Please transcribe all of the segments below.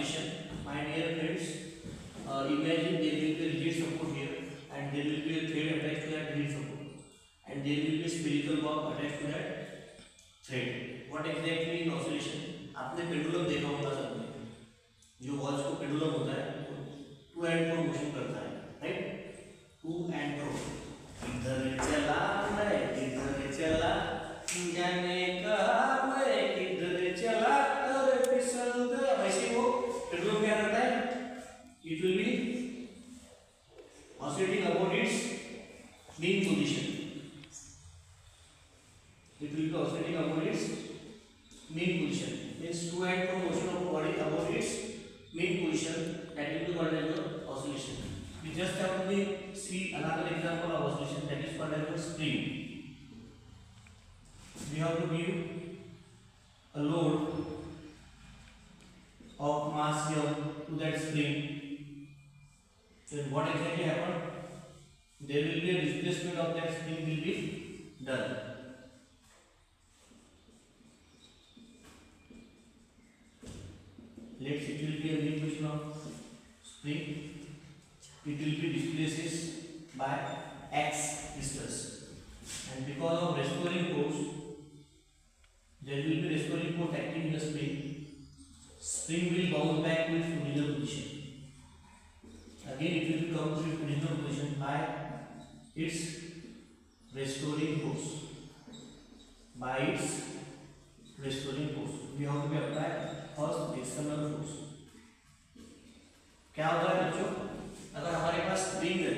oscillation. My dear friends, imagine there will be a rigid support here, and there will be a thread attached to that rigid support, and there will be a spherical bar attached to that thread. What exactly in oscillation? आपने pendulum देखा होगा सबने, जो watch को pendulum होता है to and fro motion करता है, राइट? टू एंड फ्रो, इधर चला मैं इधर चला, जाने कहा मैं किधर चला, अरे फिसल गया। वैसे वो पेंडुलम क्या करता है? It will be oscillating about its mean position. It will be oscillating about its mean position. Means to and fro motion of body about its mean position. That will be called as your oscillation. We just have to see another example of oscillation, that is called as a spring. We have to give a load of mass m to that spring. Then what exactly happened? There will be a displacement of that spring will be done. Let's say it will be a mean position of spring. It will be displaced by x distance, and because of restoring force, there will be restoring force acting in the spring. Spring will bounce back to its original position. Again it will come to its original position by its restoring force. By its restoring force, we have to apply first external force. क्या होता है बच्चों? अगर हमारे पास spring है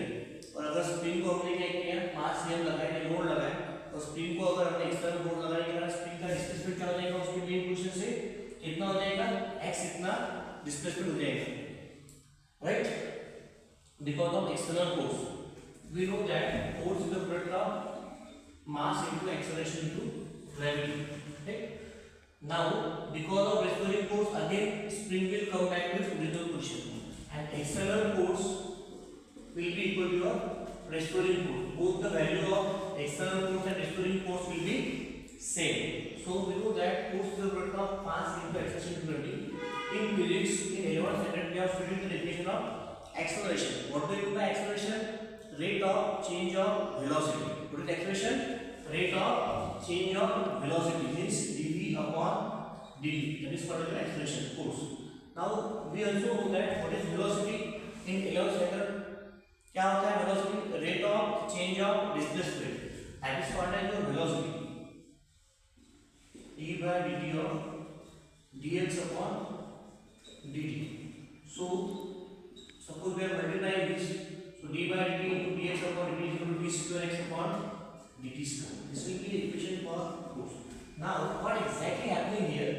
और अगर spring को हमने क्या किया, मास m लगाया, लोड लगाया, और स्प्रिंग को अगर हमने एक्सटर्नल फोर्स लगाया, स्प्रिंग का डिस्प्लेसमेंट क्या हो जाएगा? उसकी मेन पोजीशन से कितना हो जाएगा? x इतना डिस्प्लेसमेंट हो जाएगा, right? Because of external force, we know that force is the product of mass into acceleration into gravity. Okay? Now, because of restoring force, again spring will come back to its original position, and external force will be equal to your restoring force. Both the value of external force and restoring force will be same. So we know that force is the product of mass into acceleration into gravity. In physics, in 11th standard, we have studied the definition of acceleration. What do you mean by acceleration? Rate of change of velocity. What is acceleration? Rate of change of velocity means dv upon dt. That is called as acceleration force. Now we also know that what is velocity in 11th standard. क्या होता है velocity? Rate of change of displacement. That is called as your velocity. d by dt of dx upon dt. So suppose we are multiplying this, so d by dt into dx upon dt is equal to d square x upon dt square. This will be the equation for force. Now, what exactly happening here?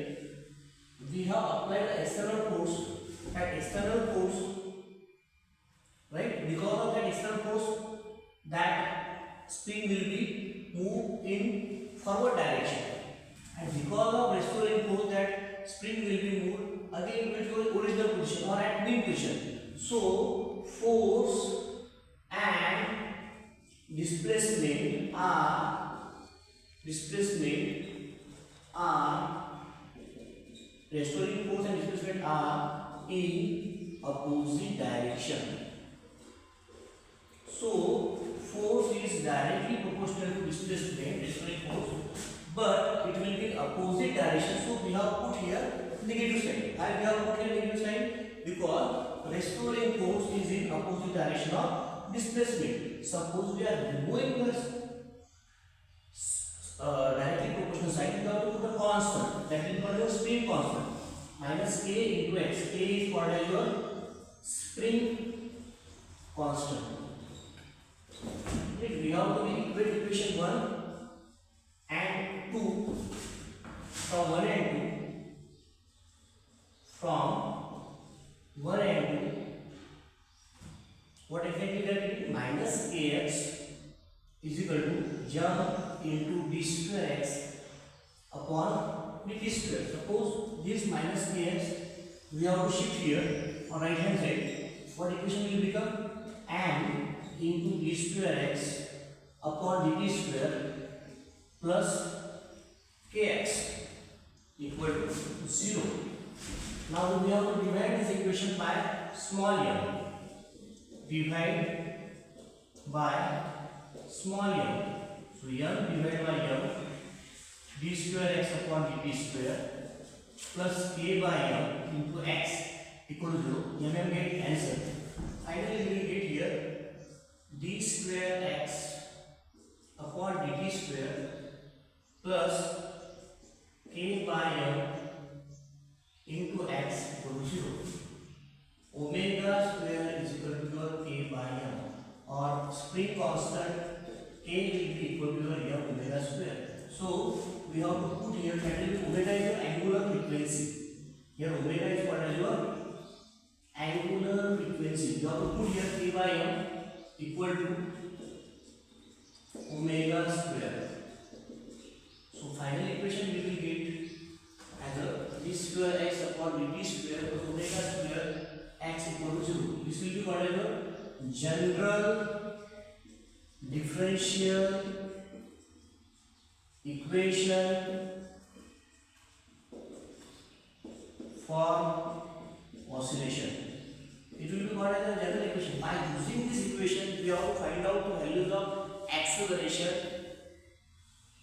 We have applied the external force. That external force, right? Because of that external force, that spring will be moved in forward direction, and because of restoring force, that spring will be moved again to its original position or at mean position. So force and displacement are restoring force and displacement are in opposite direction. So force is directly proportional to displacement, restoring force, but it will be in opposite direction. So we have put here negative sign. Why we have put here negative sign? Because restoring force is in opposite direction of displacement. Suppose we are removing this directly proportional sign, we have to put a constant. That is called as spring constant. Minus k into x. K is called as your spring constant. Right? We have to equate equation 1 and 2 from 1 and 2. From 1 and 2, what exactly that is? Minus kx is equal to jump into d square x upon dt square. Suppose this minus kx we have to shift here on right hand side. What equation will become? And into d square x upon dt square plus kx equal to 0. Now we have to divide this equation by small m. Divide by small m. So m divided by m, d square x upon dt square plus k by m into x equal to 0. M get answer. Finally we will get here d square x upon dt square plus k by m into x equal to 0. Omega square is equal to your k by m, or spring constant k will be equal to your m omega square. So we have to put here that omega is your angular frequency. Here omega is what is your angular frequency. You have to put here k by m equal to omega square. So final equation we will get as a d square x upon dt square plus omega square x equal to 0. This will be whatever general differential equation for oscillation. It will be called as a general equation. By using this equation, we have to find out the values of acceleration,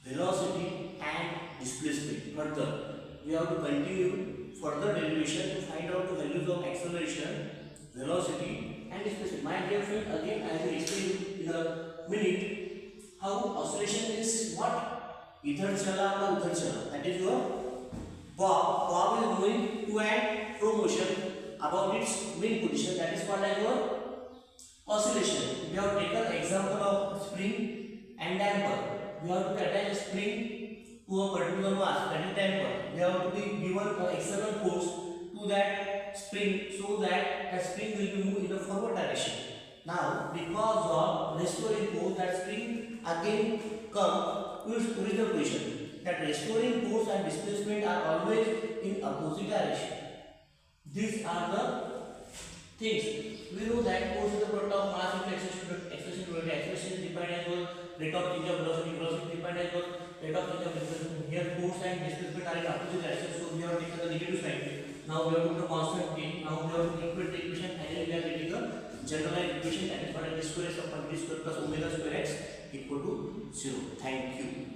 velocity, and displacement. Further, we have to continue further derivation to find out the values of acceleration, velocity, and displacement. My dear friend, again I will explain in a minute how oscillation is what? Idhar chala or udhar chala. That is your bob. Bob is moving to and fro motion about its main position. That is called as your oscillation. We have taken example of spring and damper. We have to attach a spring to a particular mass, that is damper. We have to be given an external force to that spring so that the spring will be moved in the forward direction. Now, because of restoring force, that spring again come to its original position. That restoring force and displacement are always in opposite direction. These are the things. We know that force is the product of mass into acceleration. Acceleration is defined as well rate of change of velocity. Velocity is defined as well rate of change of displacement. Here force and displacement are in opposite direction, so we have taken the negative side. Now we have to put a constant k. Now we have to equate the equation. Finally we are getting a generalized equation, that is what is d square x upon d square plus omega square x equal to 0. Thank you.